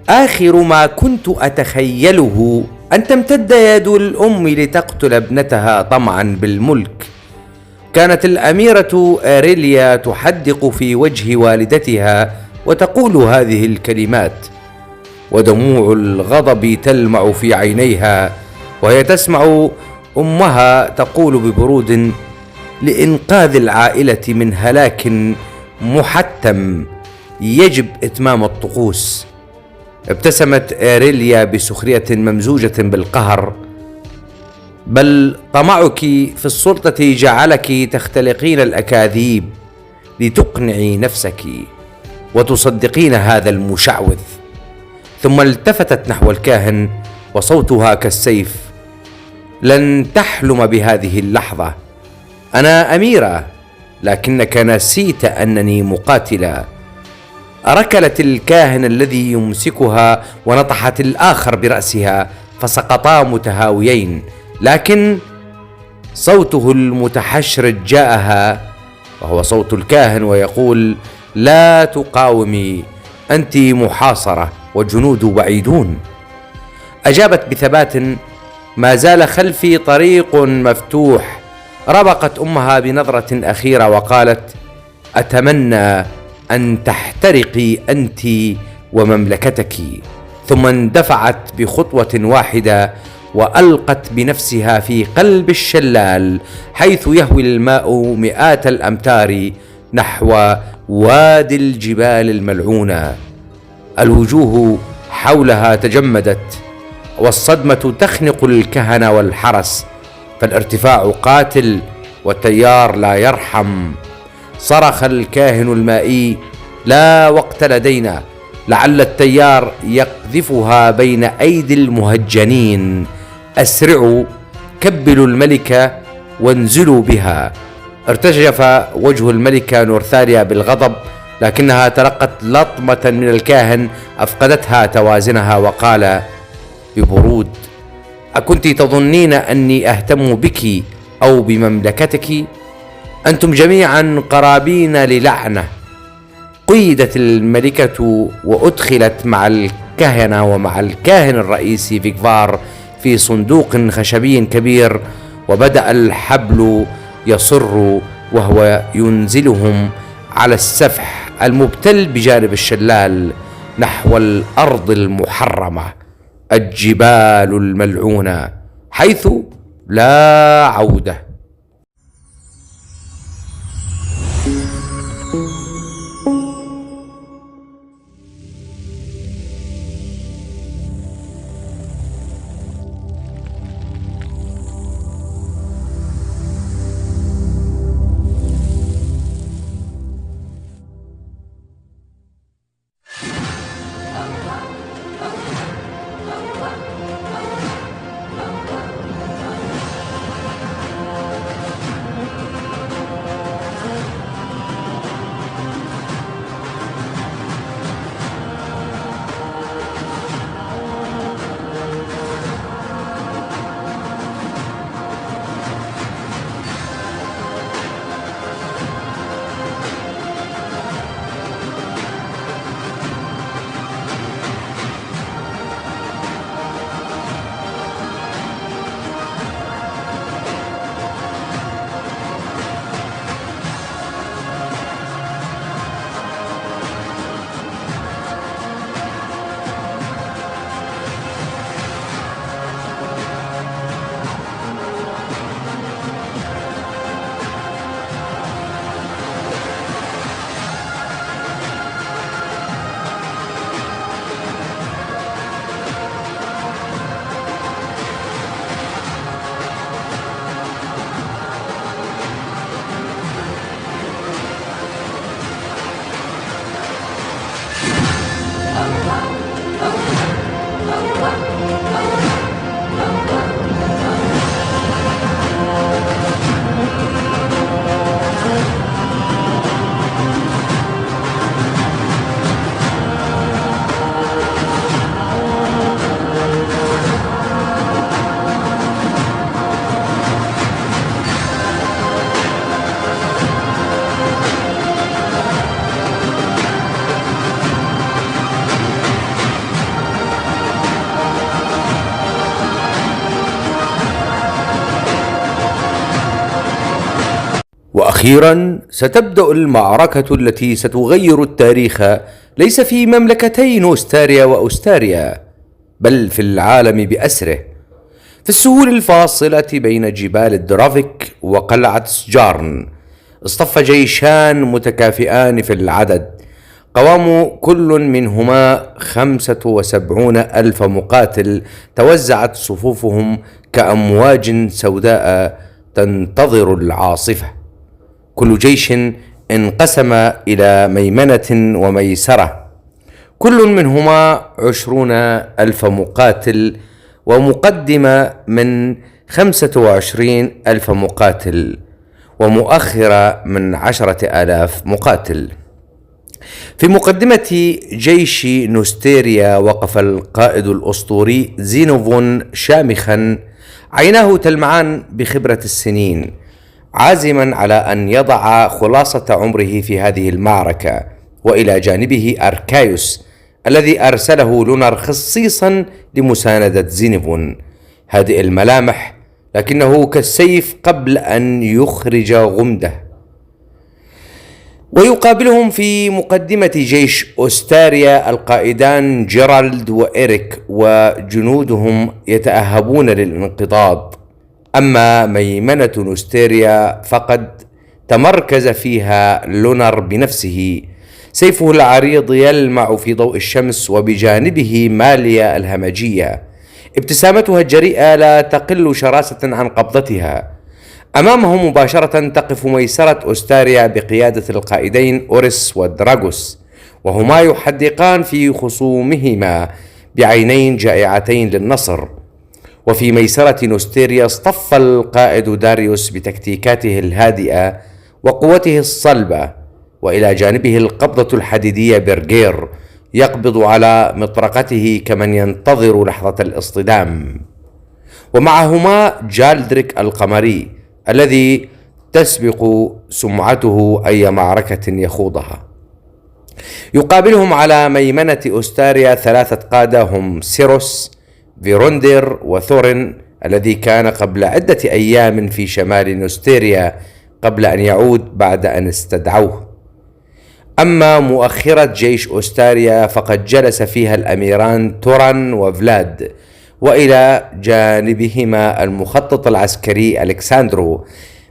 آخر ما كنت أتخيله أن تمتد يد الأم لتقتل ابنتها طمعا بالملك. كانت الأميرة إيريليا تحدق في وجه والدتها وتقول هذه الكلمات، ودموع الغضب تلمع في عينيها وهي تسمع أمها تقول ببرود: لإنقاذ العائلة من هلاك محتم يجب إتمام الطقوس. ابتسمت إيريليا بسخرية ممزوجة بالقهر: بل طمعك في السلطة جعلك تختلقين الأكاذيب لتقنعي نفسك وتصدقين هذا المشعوذ. ثم التفتت نحو الكاهن وصوتها كالسيف: لن تحلم بهذه اللحظة. أنا أميرة، لكنك نسيت أنني مقاتلة. ركلت الكاهن الذي يمسكها ونطحت الآخر برأسها فسقطا متهاويين، لكن صوته المتحشرج جاءها وهو صوت الكاهن ويقول: لا تقاومي، أنت محاصرة والجنود بعيدون. أجابت بثبات: ما زال خلفي طريق مفتوح. ربقت أمها بنظرة أخيرة وقالت: أتمنى أن تحترقي أنت ومملكتك. ثم اندفعت بخطوة واحدة وألقت بنفسها في قلب الشلال حيث يهوي الماء مئات الأمتار نحو وادي الجبال الملعونة. الوجوه حولها تجمدت والصدمة تخنق الكهنة والحرس، فالارتفاع قاتل والتيار لا يرحم. صرخ الكاهن المائي: لا وقت لدينا، لعل التيار يقذفها بين أيدي المهجنين. أسرعوا، كبلوا الملكة وانزلوا بها. ارتجف وجه الملكة نورثاليا بالغضب، لكنها تلقت لطمة من الكاهن أفقدتها توازنها وقال ببرود: أكنت تظنين أني أهتم بك أو بمملكتك؟ أنتم جميعا قرابين للعنة. قيدت الملكة وأدخلت مع الكهنة ومع الكاهن الرئيسي فيغفار في صندوق خشبي كبير، وبدأ الحبل يصر وهو ينزلهم على السفح المبتل بجانب الشلال نحو الأرض المحرمة، الجبال الملعونة، حيث لا عودة. أخيرا ستبدأ المعركة التي ستغير التاريخ، ليس في مملكتي نوستاريا وأوستاريا، بل في العالم بأسره. في السهول الفاصلة بين جبال الدرافيك وقلعة سجارن اصطف جيشان متكافئان في العدد، قوام كل منهما 75 ألف مقاتل، توزعت صفوفهم كأمواج سوداء تنتظر العاصفة. كل جيش انقسم إلى ميمنة وميسرة، كل منهما 20 ألف مقاتل، ومقدمة من 25 ألف مقاتل، ومؤخرة من 10,000 مقاتل. في مقدمة جيش نوستيريا وقف القائد الأسطوري زينوفون شامخا، عيناه تلمعان بخبرة السنين، عازما على أن يضع خلاصة عمره في هذه المعركة. وإلى جانبه أركايوس الذي أرسله لونر خصيصا لمساندة زينوفون، هادئ الملامح لكنه كالسيف قبل أن يخرج غمده. ويقابلهم في مقدمة جيش أوستاريا القائدان جيرالد وإيريك، وجنودهم يتأهبون للانقضاض. أما ميمنة نوستيريا فقد تمركز فيها لونر بنفسه، سيفه العريض يلمع في ضوء الشمس، وبجانبه ماليا الهمجية، ابتسامتها الجريئة لا تقل شراسة عن قبضتها. أمامه مباشرة تقف ميسرة أوستاريا بقيادة القائدين أوريس ودراغوس، وهما يحدقان في خصومهما بعينين جائعتين للنصر. وفي ميسرة نوستيريا اصطف القائد داريوس بتكتيكاته الهادئة وقوته الصلبة، وإلى جانبه القبضة الحديدية برغير يقبض على مطرقته كمن ينتظر لحظة الاصطدام. ومعهما جالدريك القمري الذي تسبق سمعته أي معركة يخوضها. يقابلهم على ميمنة أوستاريا 3 قادة هم سيروس، فيروندير، وثورين الذي كان قبل عدة أيام في شمال نوستيريا قبل أن يعود بعد أن استدعوه. أما مؤخرة جيش أوستاريا فقد جلس فيها الأميران توران وفلاد، وإلى جانبهما المخطط العسكري ألكساندرو،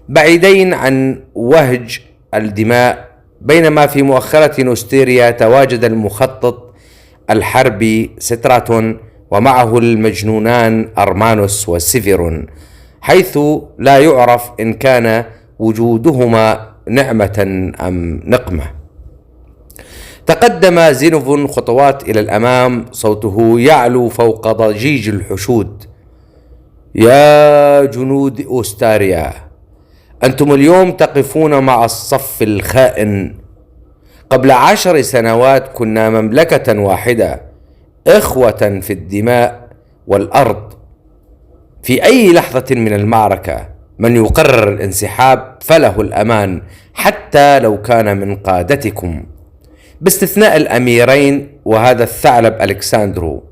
بعيدين عن وهج الدماء. بينما في مؤخرة نوستيريا تواجد المخطط الحربي ستراتون، ومعه المجنونان أرمانوس وسيفيرون، حيث لا يعرف إن كان وجودهما نعمة أم نقمة. تقدم زينوفون خطوات إلى الأمام، صوته يعلو فوق ضجيج الحشود: يا جنود أوستاريا، أنتم اليوم تقفون مع الصف الخائن. قبل 10 سنوات كنا مملكة واحدة، إخوة في الدماء والأرض. في أي لحظة من المعركة من يقرر الانسحاب فله الأمان، حتى لو كان من قادتكم، باستثناء الأميرين وهذا الثعلب ألكساندرو.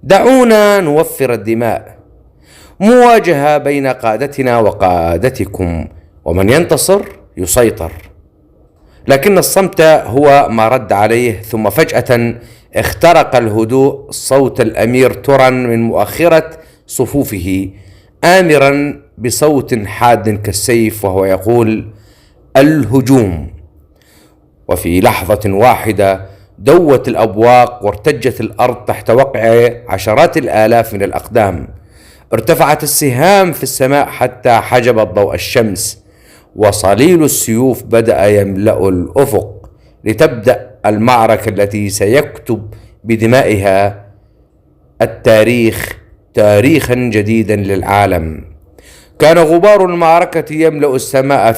دعونا نوفر الدماء. مواجهة بين قادتنا وقادتكم، ومن ينتصر يسيطر. لكن الصمت هو ما رد عليه. ثم فجأة اخترق الهدوء صوت الأمير توران من مؤخرة صفوفه، آمرا بصوت حاد كالسيف، وهو يقول: الهجوم. وفي لحظة واحدة دوت الأبواق وارتجت الأرض تحت وقع 10,000 من الأقدام. ارتفعت السهام في السماء حتى حجبت ضوء الشمس، وصليل السيوف بدأ يملأ الأفق، لتبدأ المعركة التي سيكتب بدمائها التاريخ، تاريخا جديدا للعالم. كان غبار المعركة يملأ السماء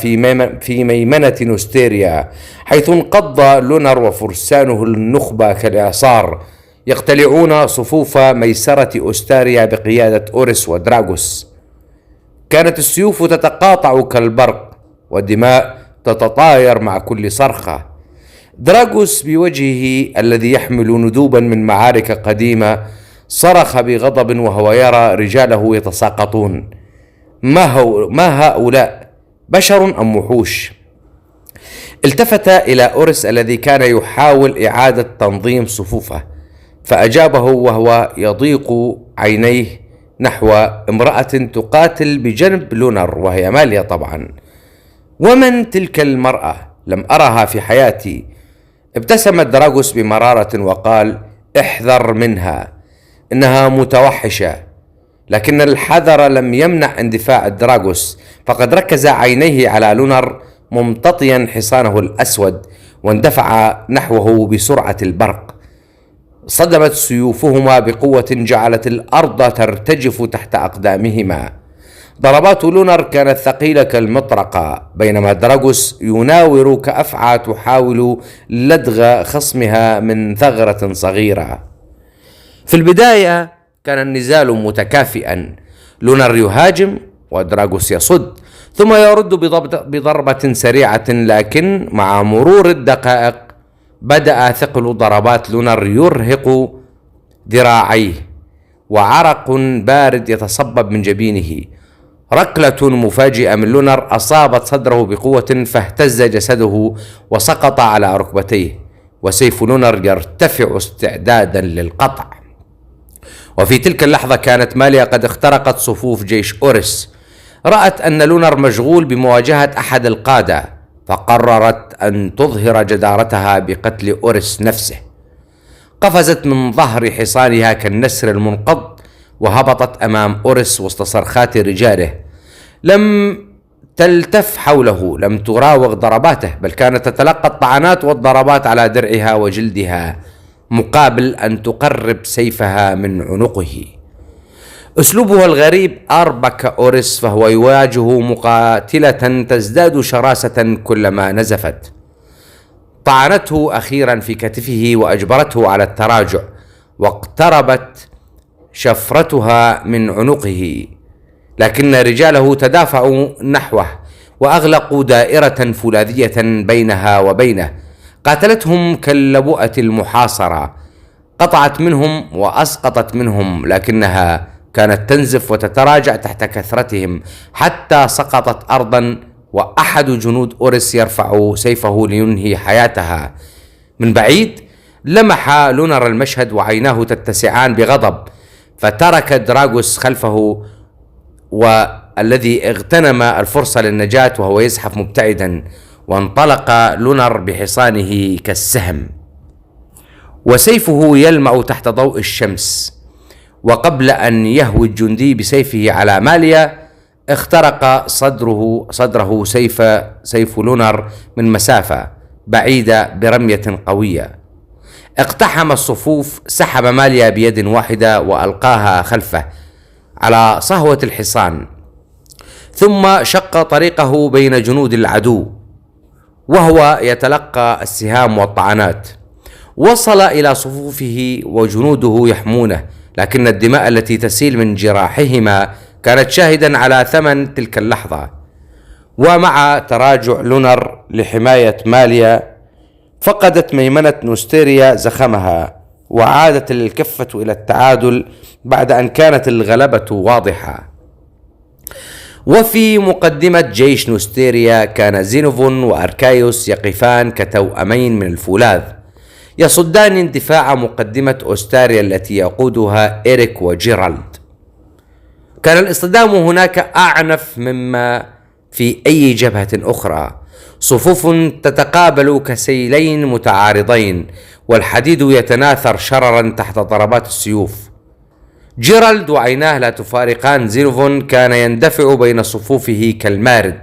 في ميمنة نوستيريا، حيث انقض لونر وفرسانه النخبة كالإعصار، يقتلعون صفوف ميسرة أوستاريا بقيادة أوريس ودراغوس. كانت السيوف تتقاطع كالبرق، والدماء تتطاير مع كل صرخة. دراغوس بوجهه الذي يحمل ندوبا من معارك قديمة صرخ بغضب وهو يرى رجاله يتساقطون. ما هؤلاء؟ بشر أم وحوش؟ التفت إلى أوريس الذي كان يحاول إعادة تنظيم صفوفه، فأجابه وهو يضيق عينيه نحو امرأة تقاتل بجنب لونر، وهي ماليا طبعا. ومن تلك المرأة؟ لم أرها في حياتي. ابتسم دراغوس بمرارة وقال: احذر منها، إنها متوحشة. لكن الحذر لم يمنع اندفاع دراغوس، فقد ركز عينيه على لونر ممتطيا حصانه الأسود، واندفع نحوه بسرعة البرق. صدمت سيوفهما بقوة جعلت الأرض ترتجف تحت أقدامهما. ضربات لونر كانت ثقيلة كالمطرقة، بينما دراغوس يناور كأفعى تحاول لدغ خصمها من ثغرة صغيرة. في البداية كان النزال متكافئا، لونر يهاجم ودراغوس يصد ثم يرد بضربة سريعة، لكن مع مرور الدقائق بدأ ثقل ضربات لونر يرهق ذراعيه، وعرق بارد يتصبب من جبينه. ركلة مفاجئة من لونر أصابت صدره بقوة، فاهتز جسده وسقط على ركبتيه، وسيف لونر يرتفع استعدادا للقطع. وفي تلك اللحظة كانت ماليا قد اخترقت صفوف جيش أوريس. رأت أن لونر مشغول بمواجهة أحد القادة، فقررت أن تظهر جدارتها بقتل أوريس نفسه. قفزت من ظهر حصانها كالنسر المنقض، وهبطت أمام أوريس وسط صرخات رجاله. لم تلتف حوله، لم تراوغ ضرباته، بل كانت تتلقى الطعنات والضربات على درعها وجلدها، مقابل أن تقرب سيفها من عنقه. أسلوبها الغريب أربك أوريس، فهو يواجه مقاتلة تزداد شراسة كلما نزفت. طعنته أخيرا في كتفه وأجبرته على التراجع، واقتربت شفرتها من عنقه، لكن رجاله تدافعوا نحوه وأغلقوا دائرة فولاذية بينها وبينه. قاتلتهم كاللبؤة المحاصرة، قطعت منهم وأسقطت منهم، لكنها كانت تنزف وتتراجع تحت كثرتهم حتى سقطت أرضا، وأحد جنود أوريس يرفع سيفه لينهي حياتها. من بعيد لمح لونر المشهد وعيناه تتسعان بغضب، فترك دراغوس خلفه والذي اغتنم الفرصة للنجاة وهو يزحف مبتعدا، وانطلق لونر بحصانه كالسهم وسيفه يلمع تحت ضوء الشمس. وقبل أن يهوي الجندي بسيفه على ماليا اخترق صدره سيف لونر من مسافة بعيدة برمية قوية. اقتحم الصفوف، سحب ماليا بيد واحدة وألقاها خلفه على صهوة الحصان، ثم شق طريقه بين جنود العدو وهو يتلقى السهام والطعنات. وصل إلى صفوفه وجنوده يحمونه، لكن الدماء التي تسيل من جراحهما كانت شاهدا على ثمن تلك اللحظة. ومع تراجع لونر لحماية ماليا فقدت ميمنة نوستيريا زخمها، وعادت الكفة إلى التعادل بعد أن كانت الغلبة واضحة. وفي مقدمة جيش نوستيريا كان زينوفون وأركايوس يقفان كتوأمين من الفولاذ، يصدان اندفاع مقدمة أوستاريا التي يقودها إريك وجيرالد. كان الاصطدام هناك أعنف مما في أي جبهة أخرى، صفوف تتقابل كسيلين متعارضين، والحديد يتناثر شررا تحت ضربات السيوف. جيرالد وعيناه لا تفارقان زينوفون، كان يندفع بين صفوفه كالمارد،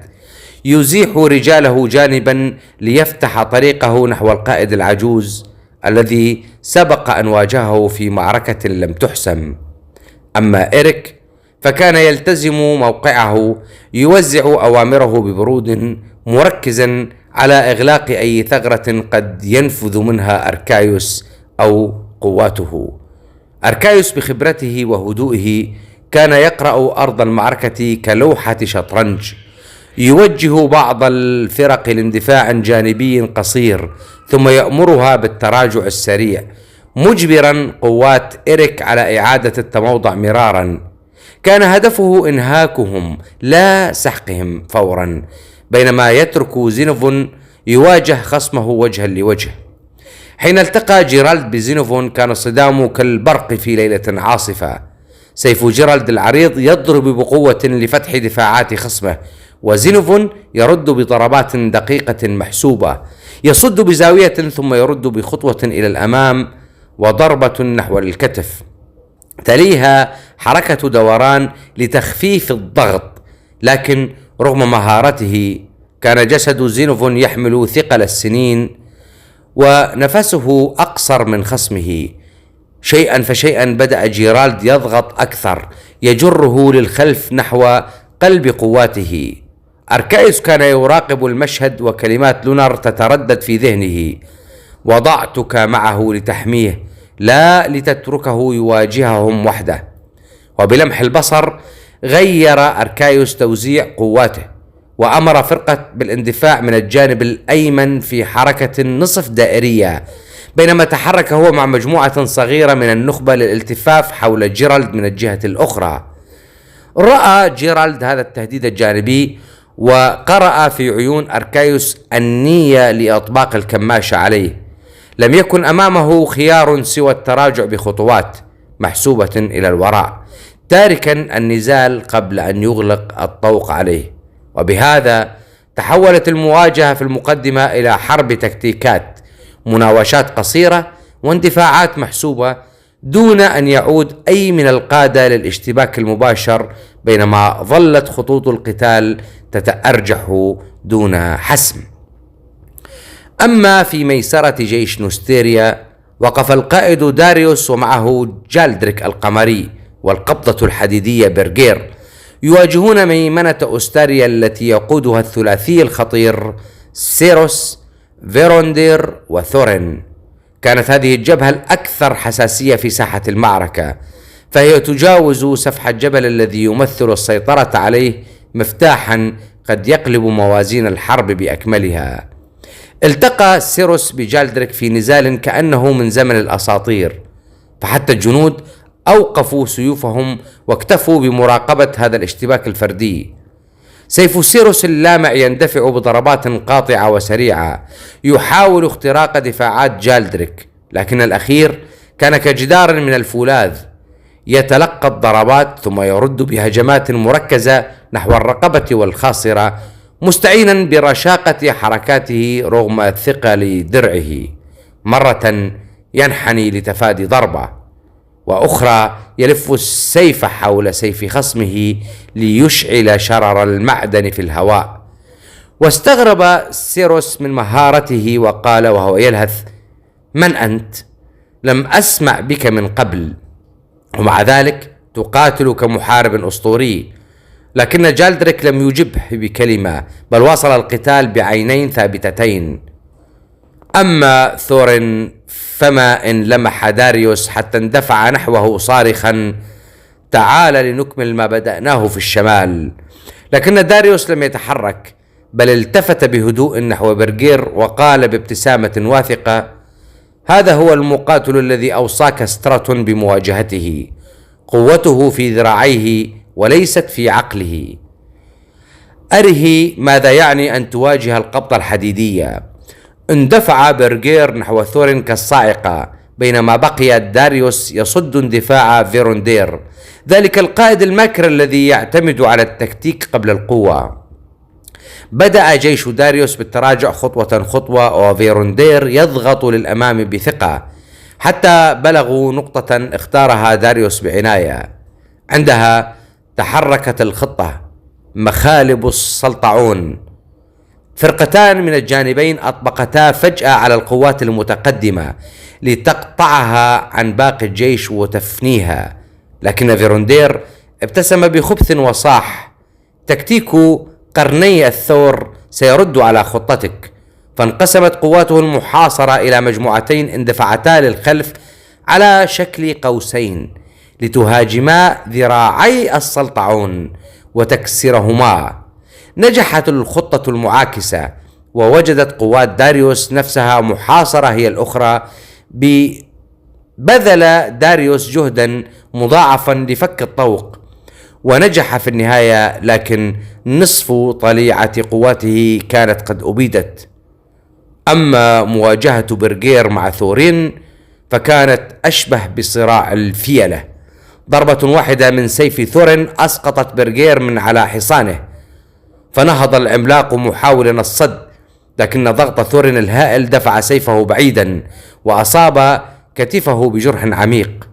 يزيح رجاله جانبا ليفتح طريقه نحو القائد العجوز الذي سبق أن واجهه في معركة لم تحسم. أما إريك فكان يلتزم موقعه، يوزع أوامره ببرود، مركزا على إغلاق أي ثغرة قد ينفذ منها أركايوس أو قواته. أركايوس بخبرته وهدوئه كان يقرأ أرض المعركة كلوحة شطرنج، يوجه بعض الفرق لاندفاع جانبي قصير ثم يأمرها بالتراجع السريع، مجبرا قوات إريك على إعادة التموضع مرارا. كان هدفه إنهاكهم لا سحقهم فورا، بينما يترك زينوفون يواجه خصمه وجها لوجه. حين التقى جيرالد بزينوفون كان الصدام كالبرق في ليلة عاصفة. سيف جيرالد العريض يضرب بقوة لفتح دفاعات خصمه، وزينوفون يرد بضربات دقيقة محسوبة، يصد بزاوية ثم يرد بخطوة إلى الأمام وضربة نحو الكتف، تليها حركة دوران لتخفيف الضغط. لكن رغم مهارته كان جسد زينوفون يحمل ثقل السنين ونفسه أقصر من خصمه. شيئا فشيئا بدأ جيرالد يضغط أكثر، يجره للخلف نحو قلب قواته. أركايوس كان يراقب المشهد وكلمات لونار تتردد في ذهنه: وضعتك معه لتحميه لا لتتركه يواجههم وحده. وبلمح البصر غير أركايوس توزيع قواته، وأمر فرقة بالاندفاع من الجانب الأيمن في حركة نصف دائرية، بينما تحرك هو مع مجموعة صغيرة من النخبة للالتفاف حول جيرالد من الجهة الأخرى. رأى جيرالد هذا التهديد الجانبي، وقرأ في عيون أركايوس النية لإطباق الكماشة عليه. لم يكن أمامه خيار سوى التراجع بخطوات محسوبة إلى الوراء، تاركا النزال قبل أن يغلق الطوق عليه. وبهذا تحولت المواجهة في المقدمة إلى حرب تكتيكات، مناوشات قصيرة واندفاعات محسوبة، دون أن يعود أي من القادة للاشتباك المباشر، بينما ظلت خطوط القتال تتأرجح دون حسم. أما في ميسرة جيش نوستيريا وقف القائد داريوس ومعه جالدريك القمري والقبضة الحديدية برغير، يواجهون ميمنة أستاريا التي يقودها الثلاثي الخطير سيروس، فيروندير، وثورين. كانت هذه الجبهة الأكثر حساسية في ساحة المعركة، فهي تجاوز سفح الجبل الذي يمثل السيطرة عليه مفتاحا قد يقلب موازين الحرب بأكملها. التقى سيروس بجالدريك في نزال كأنه من زمن الأساطير، فحتى الجنود أوقفوا سيوفهم واكتفوا بمراقبة هذا الاشتباك الفردي. سيف سيروس اللامع يندفع بضربات قاطعة وسريعة، يحاول اختراق دفاعات جالدريك، لكن الأخير كان كجدار من الفولاذ، يتلقى الضربات ثم يرد بهجمات مركزة نحو الرقبة والخاصرة، مستعينا برشاقة حركاته رغم ثقل درعه. مرة ينحني لتفادي ضربة، وأخرى يلف السيف حول سيف خصمه ليشعل شرر المعدن في الهواء. واستغرب سيروس من مهارته وقال وهو يلهث: من أنت؟ لم أسمع بك من قبل، ومع ذلك تقاتل كمحارب أسطوري. لكن جالدريك لم يجبه بكلمة، بل واصل القتال بعينين ثابتتين. أما ثورين فما إن لمح داريوس حتى اندفع نحوه صارخا: تعال لنكمل ما بدأناه في الشمال. لكن داريوس لم يتحرك، بل التفت بهدوء نحو برغير وقال بابتسامة واثقة: هذا هو المقاتل الذي أوصاك ستراتون بمواجهته، قوته في ذراعيه وليست في عقله. أره ماذا يعني أن تواجه القبضة الحديدية. اندفع برغير نحو ثورين كالصاعقة، بينما بقي داريوس يصد اندفاع فيروندير، ذلك القائد الماكر الذي يعتمد على التكتيك قبل القوة. بدأ جيش داريوس بالتراجع خطوة خطوة، وفيروندير يضغط للأمام بثقة حتى بلغوا نقطة اختارها داريوس بعناية. عندها تحركت الخطة: مخالب السلطعون. فرقتان من الجانبين أطبقتا فجأة على القوات المتقدمة لتقطعها عن باقي الجيش وتفنيها، لكن فيروندير ابتسم بخبث وصاح: تكتيك قرني الثور سيرد على خطتك. فانقسمت قواته المحاصرة إلى مجموعتين اندفعتا للخلف على شكل قوسين لتهاجما ذراعي السلطعون وتكسرهما. نجحت الخطة المعاكسة، ووجدت قوات داريوس نفسها محاصرة هي الأخرى. بذل داريوس جهدا مضاعفا لفك الطوق ونجح في النهاية، لكن نصف طليعة قواته كانت قد أبيدت. أما مواجهة برغير مع ثورين فكانت أشبه بصراع الفيلة. ضربة واحدة من سيف ثورين أسقطت برغير من على حصانه، فنهض العملاق محاولا الصد، لكن ضغط ثورين الهائل دفع سيفه بعيدا وأصاب كتفه بجرح عميق.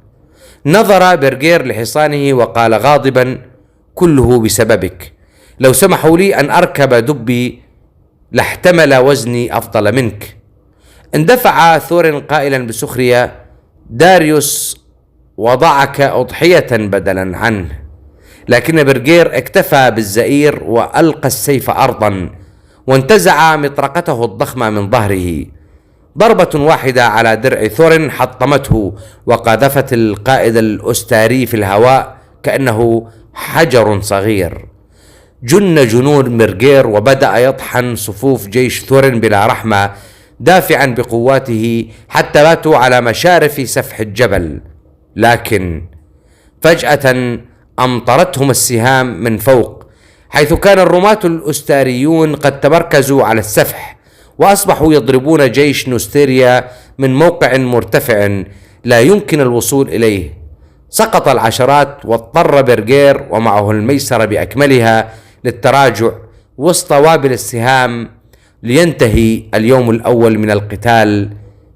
نظر برغير لحصانه وقال غاضبا: كله بسببك، لو سمحوا لي أن أركب دبي لاحتمل وزني أفضل منك. اندفع ثورين قائلا بسخرية: داريوس وضعك أضحية بدلا عنه. لكن برغير اكتفى بالزئير وألقى السيف أرضا، وانتزع مطرقته الضخمة من ظهره. ضربة واحدة على درع ثورين حطمته وقذفت القائد الأستاري في الهواء كأنه حجر صغير. جن جنون برغير وبدأ يطحن صفوف جيش ثورين بلا رحمة، دافعا بقواته حتى باتوا على مشارف سفح الجبل. لكن فجأة أمطرتهم السهام من فوق، حيث كان الرماة الأستاريون قد تمركزوا على السفح وأصبحوا يضربون جيش نوستيريا من موقع مرتفع لا يمكن الوصول إليه. سقط العشرات، واضطر برغير ومعه الميسرة بأكملها للتراجع وسط وابل السهام لينتهي اليوم الأول من القتال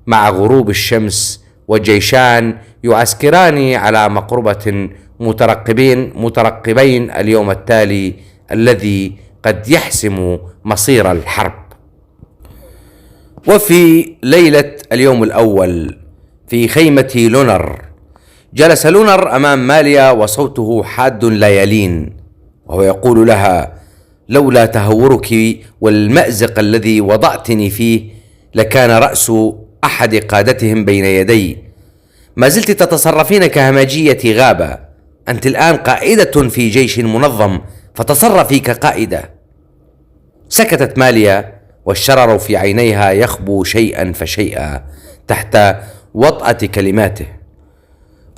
مع غروب الشمس، والجيشان يعسكران على مقربة مترقبين اليوم التالي الذي قد يحسم مصير الحرب. وفي ليلة اليوم الأول في خيمة لونر جلس لونر أمام ماليا وصوته حاد لا يلين، وهو يقول لها: لولا تهورك والمأزق الذي وضعتني فيه لكان رأس أحد قادتهم بين يدي. ما زلت تتصرفين كهمجية غابة، أنت الآن قائدة في جيش منظم، فتصرفي كقائدة. سكتت ماليا، والشرر في عينيها يخبو شيئا فشيئا تحت وطأة كلماته.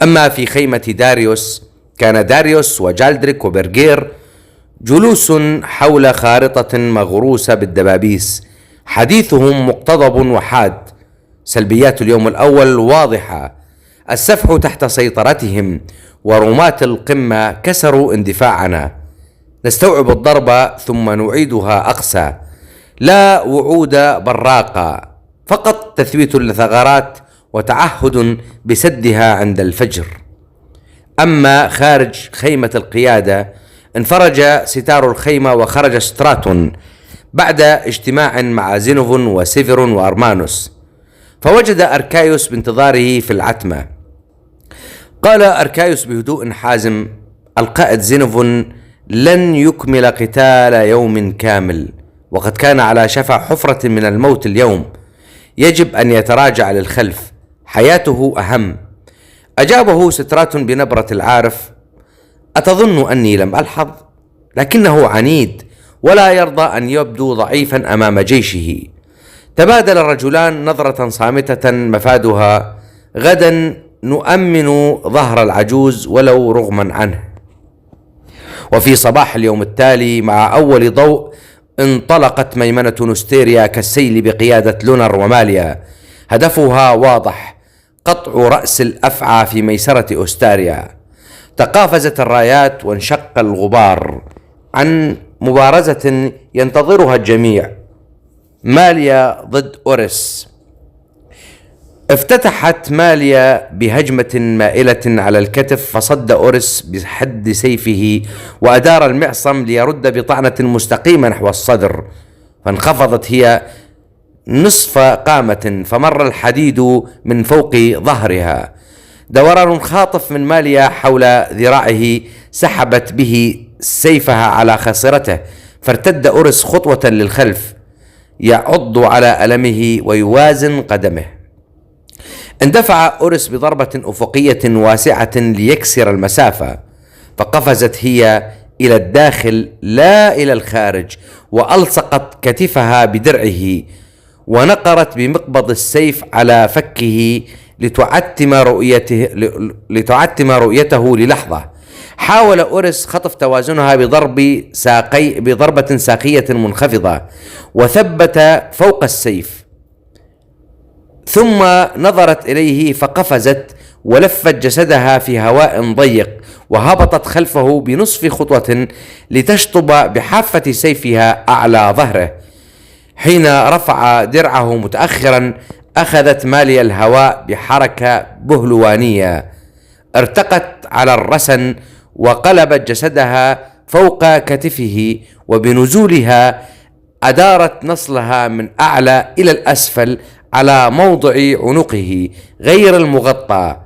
أما في خيمة داريوس كان داريوس وجالدريك وبرغير جلوس حول خارطة مغروسة بالدبابيس، حديثهم مقتضب وحاد. سلبيات اليوم الأول واضحة: السفح تحت سيطرتهم، ورماة القمة كسروا اندفاعنا. نستوعب الضربة ثم نعيدها أقسى، لا وعود براقة، فقط تثبيت الثغرات وتعهد بسدها عند الفجر. أما خارج خيمة القيادة انفرج ستار الخيمة وخرج ستراتون بعد اجتماع مع زينوفون وسيفرون وأرمانوس، فوجد أركايوس بانتظاره في العتمة. قال أركايوس بهدوء حازم: القائد زينوفون لن يكمل قتال يوم كامل، وقد كان على شفا حفرة من الموت اليوم، يجب أن يتراجع للخلف، حياته أهم. أجابه ستراتون بنبرة العارف: أتظن أني لم ألحظ؟ لكنه عنيد ولا يرضى أن يبدو ضعيفا أمام جيشه. تبادل الرجلان نظرة صامتة مفادها: غدا نؤمن ظهر العجوز ولو رغما عنه. وفي صباح اليوم التالي مع أول ضوء انطلقت ميمنة نوستيريا كالسيل بقيادة لونر وماليا. هدفها واضح: قطع رأس الأفعى في ميسرة أستاريا. تقافزت الرايات وانشق الغبار عن مبارزة ينتظرها الجميع. ماليا ضد أوريس. افتتحت ماليا بهجمة مائلة على الكتف، فصد أوريس بحد سيفه وأدار المعصم ليرد بطعنة مستقيمة نحو الصدر، فانخفضت هي نصف قامة فمر الحديد من فوق ظهرها. دوران خاطف من ماليا حول ذراعه سحبت به سيفها على خاصرته، فارتد أوريس خطوة للخلف يعض على ألمه ويوازن قدمه. اندفع أوريس بضربة أفقية واسعة ليكسر المسافة، فقفزت هي إلى الداخل لا إلى الخارج، وألصقت كتفها بدرعه ونقرت بمقبض السيف على فكه لتعتم رؤيته للحظة. حاول أوريس خطف توازنها بضربة ساقية منخفضة، وثبت فوق السيف. ثم نظرت إليه فقفزت ولفت جسدها في هواء ضيق وهبطت خلفه بنصف خطوة لتشطب بحافة سيفها أعلى ظهره. حين رفع درعه متأخرا أخذت ماليا الهواء بحركة بهلوانية، ارتقت على الرسن وقلبت جسدها فوق كتفه، وبنزولها أدارت نصلها من أعلى إلى الأسفل على موضع عنقه غير المغطى.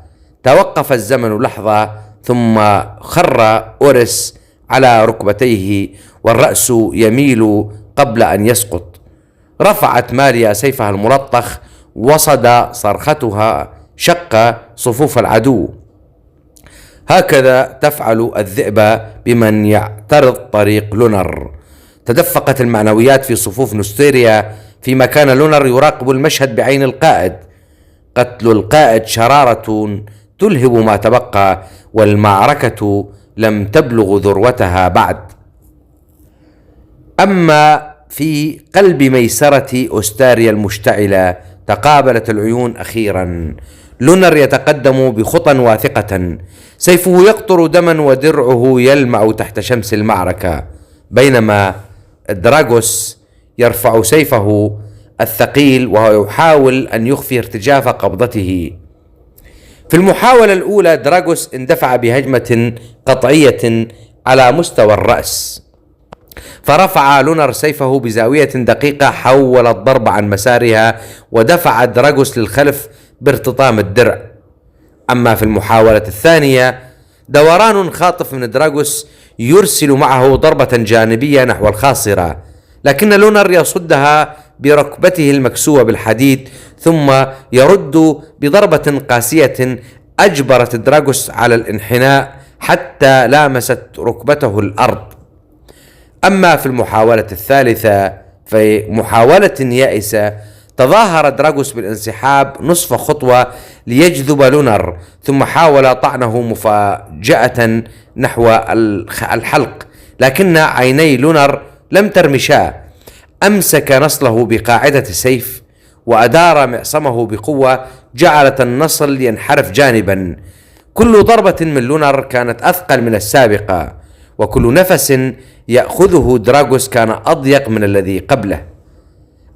توقف الزمن لحظة ثم خر أوريس على ركبتيه والرأس يميل قبل أن يسقط. رفعت ماليا سيفها الملطخ وصدى صرختها شق صفوف العدو. هكذا تفعل الذئبة بمن يعترض طريق لونر. تدفقت المعنويات في صفوف نستيريا فيما كان لونر يراقب المشهد بعين القائد. قتل القائد شرارة تلهب ما تبقى، والمعركة لم تبلغ ذروتها بعد. أما في قلب ميسرة أستاريا المشتعلة تقابلت العيون أخيرا. لونر يتقدم بخطى واثقة، سيفه يقطر دما ودرعه يلمع تحت شمس المعركة، بينما دراغوس يرفع سيفه الثقيل وهو يحاول أن يخفي ارتجاف قبضته. في المحاولة الأولى دراغوس اندفع بهجمة قطعية على مستوى الرأس، فرفع لونر سيفه بزاوية دقيقة، حول الضرب عن مسارها ودفع دراغوس للخلف بارتطام الدرع. أما في المحاولة الثانية دوران خاطف من دراغوس يرسل معه ضربة جانبية نحو الخاصرة، لكن لونر يصدها بركبته المكسوة بالحديد ثم يرد بضربة قاسية أجبرت دراغوس على الانحناء حتى لامست ركبته الأرض. أما في المحاولة الثالثة في محاولة يائسة تظاهر دراغوس بالانسحاب نصف خطوة ليجذب لونر، ثم حاول طعنه مفاجأة نحو الحلق، لكن عيني لونر لم ترمشا. أمسك نصله بقاعدة السيف وأدار معصمه بقوة جعلت النصل ينحرف جانبا. كل ضربة من لونر كانت أثقل من السابقة، وكل نفس يأخذه دراغوس كان أضيق من الذي قبله.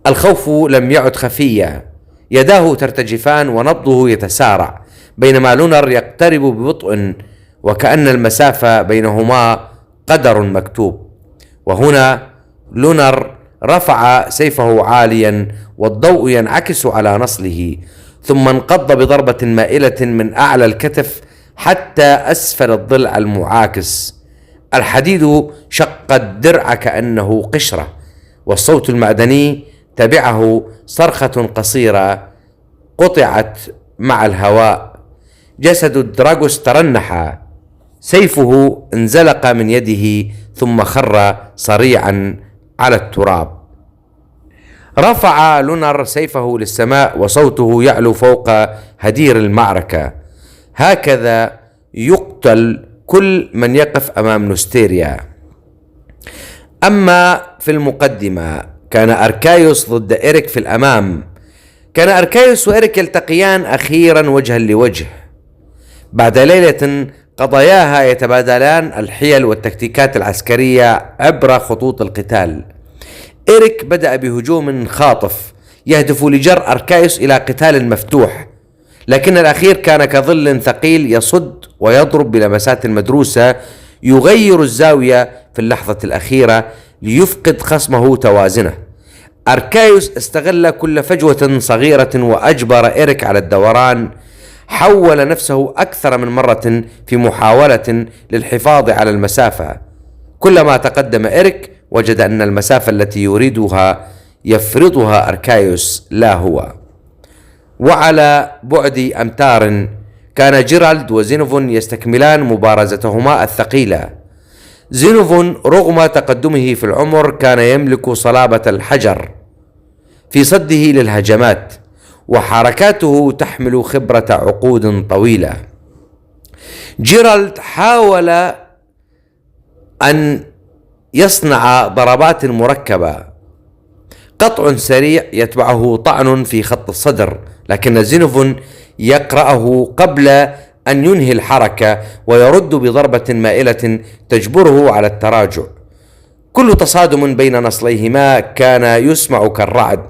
الخوف لم يعد خفيا، يداه ترتجفان ونبضه يتسارع، بينما لونر يقترب ببطء وكأن المسافة بينهما قدر مكتوب. وهنا لونر رفع سيفه عاليا والضوء ينعكس على نصله، ثم انقض بضربة مائلة من أعلى الكتف حتى أسفل الضلع المعاكس. الحديد شق الدرع كأنه قشرة، والصوت المعدني تبعه صرخة قصيرة قطعت مع الهواء. جسد دراغوس ترنح، سيفه انزلق من يده ثم خر صريعا على التراب. رفع لونر سيفه للسماء وصوته يعلو فوق هدير المعركة. هكذا يقتل كل من يقف أمام نستيريا. أما في المقدمة كان أركايوس ضد إيريك في الأمام. كان أركايوس وإيريك يلتقيان أخيرا وجها لوجه بعد ليلة قضاياها يتبادلان الحيل والتكتيكات العسكرية عبر خطوط القتال. إيريك بدأ بهجوم خاطف يهدف لجر أركايوس إلى قتال مفتوح، لكن الأخير كان كظل ثقيل يصد ويضرب بلمسات مدروسة يغير الزاوية في اللحظة الأخيرة ليفقد خصمه توازنه. أركايوس استغل كل فجوة صغيرة وأجبر إيريك على الدوران. حول نفسه أكثر من مرة في محاولة للحفاظ على المسافة. كلما تقدم إيريك وجد أن المسافة التي يريدها يفرضها أركايوس لا هو. وعلى بعد أمتار كان جيرالد وزينوفون يستكملان مبارزتهما الثقيلة. زينوفون رغم تقدمه في العمر كان يملك صلابة الحجر في صده للهجمات، وحركاته تحمل خبرة عقود طويلة. جيرالد حاول أن يصنع ضربات مركبة، قطع سريع يتبعه طعن في خط الصدر لكن زينوفون يقرأه قبل أن ينهي الحركة ويرد بضربة مائلة تجبره على التراجع. كل تصادم بين نصليهما كان يسمع كالرعد،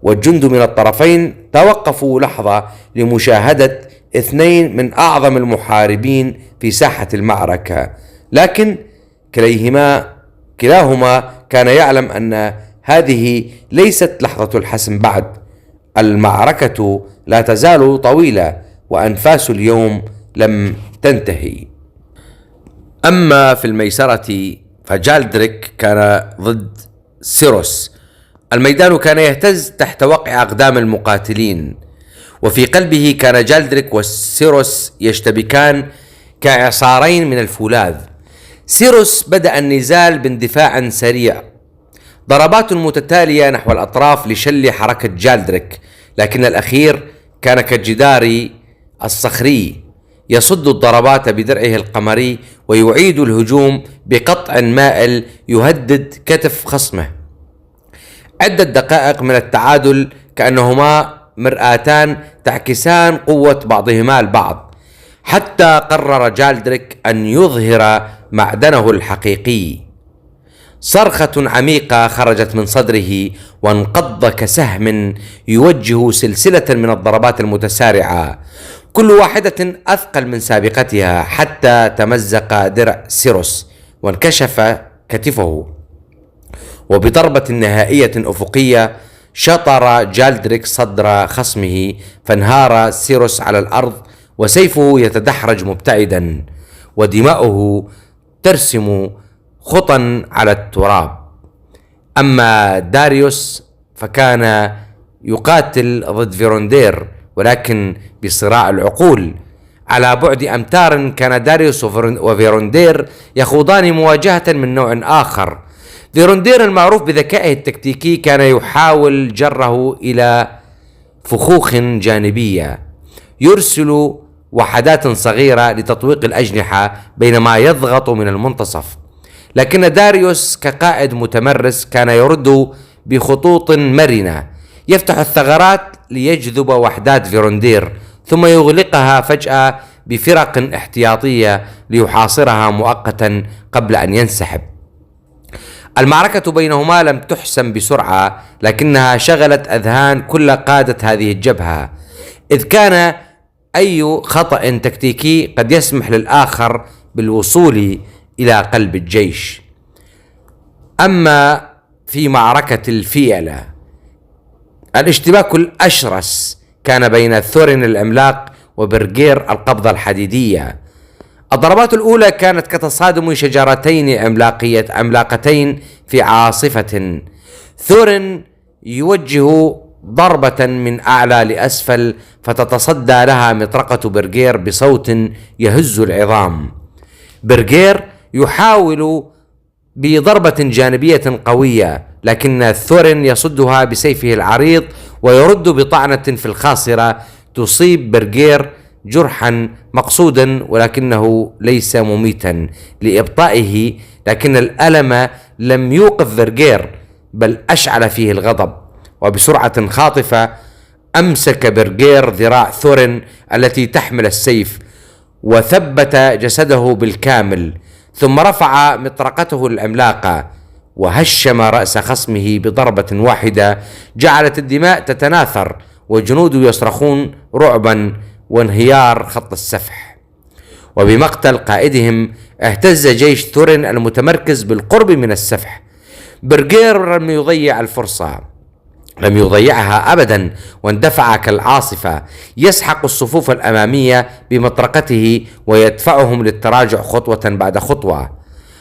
والجند من الطرفين توقفوا لحظة لمشاهدة اثنين من أعظم المحاربين في ساحة المعركة، لكن كلاهما كان يعلم أن هذه ليست لحظة الحسم بعد. المعركة لا تزال طويلة وأنفاس اليوم لم تنتهي. أما في الميسرة فجالدريك كان ضد سيروس. الميدان كان يهتز تحت وقع أقدام المقاتلين، وفي قلبه كان جالدريك وسيروس يشتبكان كإعصارين من الفولاذ. سيروس بدأ النزال باندفاع سريع، ضربات متتالية نحو الأطراف لشل حركة جالدريك، لكن الأخير كان كالجدار الصخري يصد الضربات بدرعه القمري ويعيد الهجوم بقطع مائل يهدد كتف خصمه. عدة دقائق من التعادل كأنهما مرآتان تعكسان قوة بعضهما البعض، حتى قرر جالدريك أن يظهر معدنه الحقيقي. صرخة عميقة خرجت من صدره وانقض كسهم يوجه سلسلة من الضربات المتسارعة، كل واحدة أثقل من سابقتها، حتى تمزق درع سيروس وانكشف كتفه. وبضربة نهائية أفقية شطر جالدريك صدر خصمه، فانهار سيروس على الأرض وسيفه يتدحرج مبتعدا، ودماؤه ترسم خطا على التراب. أما داريوس فكان يقاتل ضد فيروندير، ولكن بصراع العقول. على بعد أمتار كان داريوس وفيروندير يخوضان مواجهة من نوع آخر. فيروندير المعروف بذكائه التكتيكي كان يحاول جره إلى فخوخ جانبية، يرسل وحدات صغيرة لتطويق الأجنحة بينما يضغط من المنتصف، لكن داريوس كقائد متمرس كان يرد بخطوط مرنة، يفتح الثغرات ليجذب وحدات فيروندير ثم يغلقها فجأة بفرق احتياطية ليحاصرها مؤقتا قبل أن ينسحب. المعركة بينهما لم تحسم بسرعة، لكنها شغلت أذهان كل قادة هذه الجبهة، إذ كان أي خطأ تكتيكي قد يسمح للآخر بالوصول إلى قلب الجيش. أما في معركة الفيلة، الاشتباك الأشرس كان بين ثورين العملاق وبرغير القبضة الحديدية. الضربات الأولى كانت كتصادم شجرتين عملاقتين في عاصفة. ثورين يوجه ضربة من أعلى لأسفل فتتصدى لها مطرقة برغير بصوت يهز العظام. برغير يحاول بضربة جانبية قوية، لكن ثورين يصدها بسيفه العريض ويرد بطعنة في الخاصرة تصيب برغير جرحا مقصودا ولكنه ليس مميتا لإبطائه، لكن الألم لم يوقف برغير بل أشعل فيه الغضب، وبسرعة خاطفة أمسك برغير ذراع ثورين التي تحمل السيف وثبت جسده بالكامل، ثم رفع مطرقته العملاقة وهشم رأس خصمه بضربة واحدة جعلت الدماء تتناثر وجنود يصرخون رعبا وانهيار خط السفح. وبمقتل قائدهم اهتز جيش ثورين المتمركز بالقرب من السفح. برغير لم يضيع الفرصة، لم يضيعها أبدا، واندفع كالعاصفة يسحق الصفوف الأمامية بمطرقته ويدفعهم للتراجع خطوة بعد خطوة،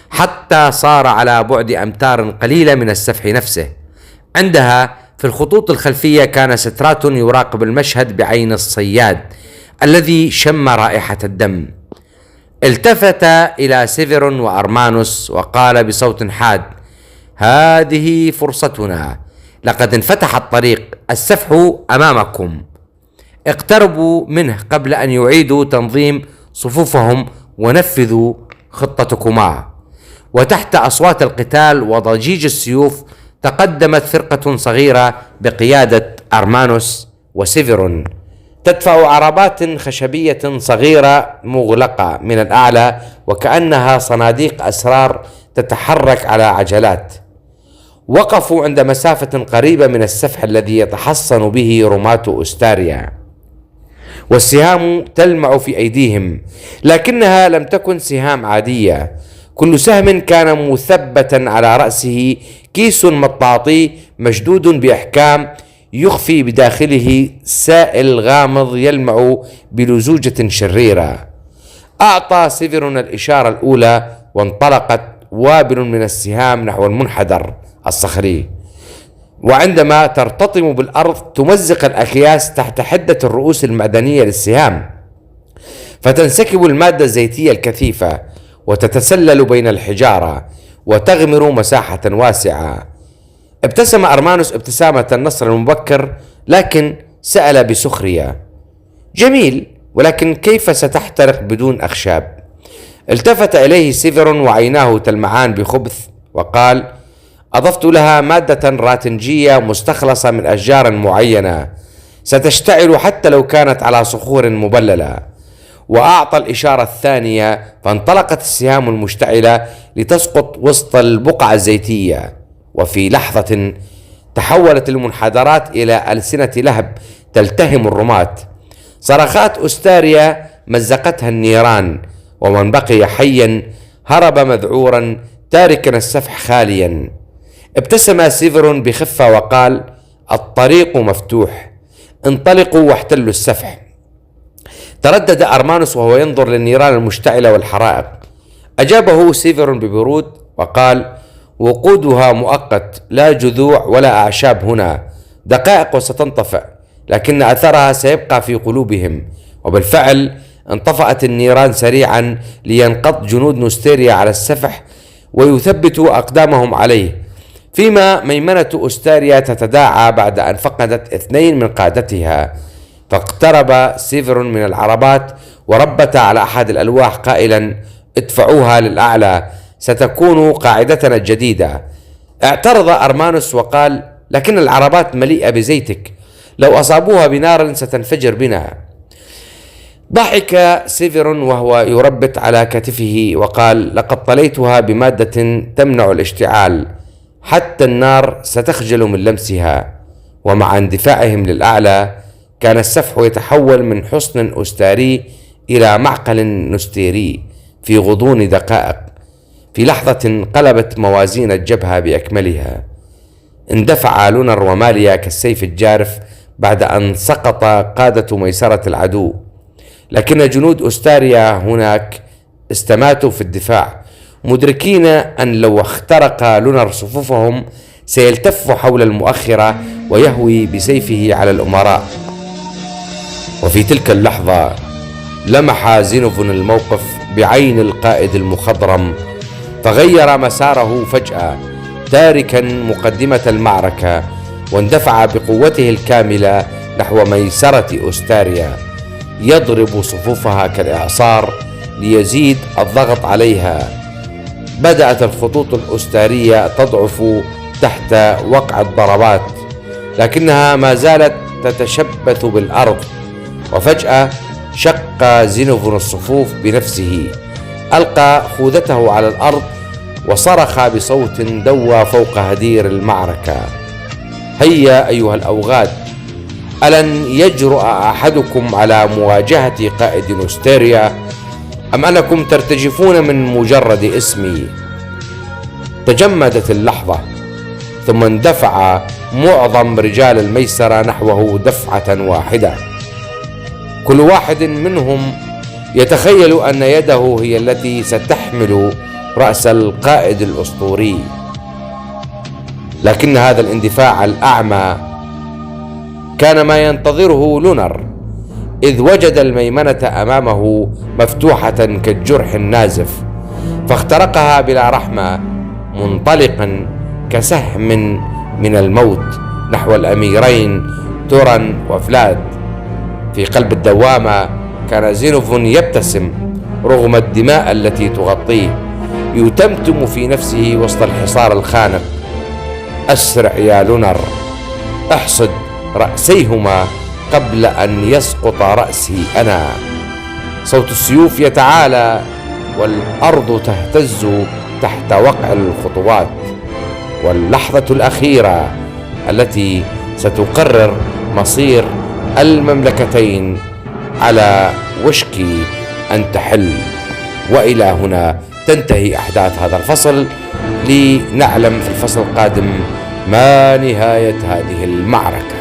حتى صار على بعد أمتار قليلة من السفح نفسه. عندها في الخطوط الخلفية كان سترات يراقب المشهد بعين الصياد الذي شم رائحة الدم. التفت إلى سيفيرون وأرمانوس وقال بصوت حاد: هذه فرصتنا، لقد انفتح الطريق، السفح أمامكم، اقتربوا منه قبل أن يعيدوا تنظيم صفوفهم ونفذوا خطتكما. وتحت أصوات القتال وضجيج السيوف تقدمت فرقة صغيرة بقيادة أرمانوس وسيفيرون تدفع عربات خشبية صغيرة مغلقة من الأعلى وكأنها صناديق أسرار تتحرك على عجلات. وقفوا عند مسافة قريبة من السفح الذي يتحصن به رماة أستاريا، والسهام تلمع في أيديهم، لكنها لم تكن سهام عادية. كل سهم كان مثبتا على رأسه كيس مطاطي مشدود بأحكام يخفي بداخله سائل غامض يلمع بلزوجة شريرة. أعطى سيفيرون الإشارة الأولى وانطلقت وابل من السهام نحو المنحدر الصخري، وعندما ترتطم بالأرض تمزق الأكياس تحت حدة الرؤوس المعدنية للسهام، فتنسكب المادة الزيتية الكثيفة وتتسلل بين الحجارة وتغمر مساحة واسعة. ابتسم أرمانوس ابتسامة النصر المبكر، لكن سأل بسخرية: جميل، ولكن كيف ستحترق بدون أخشاب؟ التفت إليه سيفيرون وعيناه تلمعان بخبث وقال: أضفت لها مادة راتنجية مستخلصة من أشجار معينة ستشتعل حتى لو كانت على صخور مبللة. وأعطى الإشارة الثانية، فانطلقت السهام المشتعلة لتسقط وسط البقعة الزيتية، وفي لحظة تحولت المنحدرات إلى ألسنة لهب تلتهم الرماة. صرخات أستاريا مزقتها النيران، ومن بقي حيا هرب مذعورا تاركا السفح خاليا. ابتسم سيفيرون بخفة وقال: الطريق مفتوح، انطلقوا واحتلوا السفح. تردد أرمانوس وهو ينظر للنيران المشتعلة والحرائق. أجابه سيفيرون ببرود وقال: وقودها مؤقت، لا جذوع ولا أعشاب هنا، دقائق وستنطفئ، لكن أثرها سيبقى في قلوبهم. وبالفعل انطفأت النيران سريعا لينقض جنود نوستيريا على السفح ويثبتوا أقدامهم عليه، فيما ميمنة أستاريا تتداعى بعد أن فقدت 2 من قادتها. فاقترب سيفيرون من العربات وربت على أحد الألواح قائلا: ادفعوها للأعلى، ستكون قاعدتنا الجديدة. اعترض أرمانوس وقال: لكن العربات مليئة بزيتك، لو أصابوها بنار ستنفجر بنا. ضحك سيفيرون وهو يربت على كتفه وقال: لقد طليتها بمادة تمنع الاشتعال، حتى النار ستخجل من لمسها. ومع اندفاعهم للأعلى كان السفح يتحول من حصن أستاري إلى معقل نستيري في غضون دقائق. في لحظة انقلبت موازين الجبهة بأكملها. اندفع لونر وماليا كالسيف الجارف بعد أن سقط قادة ميسرة العدو، لكن جنود أستاريا هناك استماتوا في الدفاع، مدركين أن لو اخترق لونر صفوفهم سيلتف حول المؤخرة ويهوي بسيفه على الأمراء. وفي تلك اللحظة لمح زينوفون الموقف بعين القائد المخضرم، فغير مساره فجأة تاركا مقدمة المعركة، واندفع بقوته الكاملة نحو ميسرة أستاريا يضرب صفوفها كالإعصار ليزيد الضغط عليها. بدأت الخطوط الأستارية تضعف تحت وقع الضربات، لكنها ما زالت تتشبث بالأرض. وفجأة شق زينوفون الصفوف بنفسه، ألقى خوذته على الأرض وصرخ بصوت دوى فوق هدير المعركة: هيا أيها الأوغاد، ألن يجرؤ أحدكم على مواجهة قائد نوستيريا، أم أنكم ترتجفون من مجرد اسمي؟ تجمدت اللحظة، ثم اندفع معظم رجال الميسرة نحوه دفعة واحدة، كل واحد منهم يتخيل أن يده هي التي ستحمل رأس القائد الأسطوري. لكن هذا الاندفاع الأعمى كان ما ينتظره لونر، إذ وجد الميمنة أمامه مفتوحة كالجرح النازف، فاخترقها بلا رحمة، منطلقا كسهم من الموت نحو الأميرين توران وفلاد. في قلب الدوامة كان زينوفون يبتسم رغم الدماء التي تغطيه، يتمتم في نفسه وسط الحصار الخانق: أسرع يا لونر، احصد رأسيهما قبل أن يسقط رأسي أنا. صوت السيوف يتعالى والأرض تهتز تحت وقع الخطوات، واللحظة الأخيرة التي ستقرر مصير المملكتين على وشك أن تحل. وإلى هنا تنتهي أحداث هذا الفصل، لنعلم في الفصل القادم ما نهاية هذه المعركة.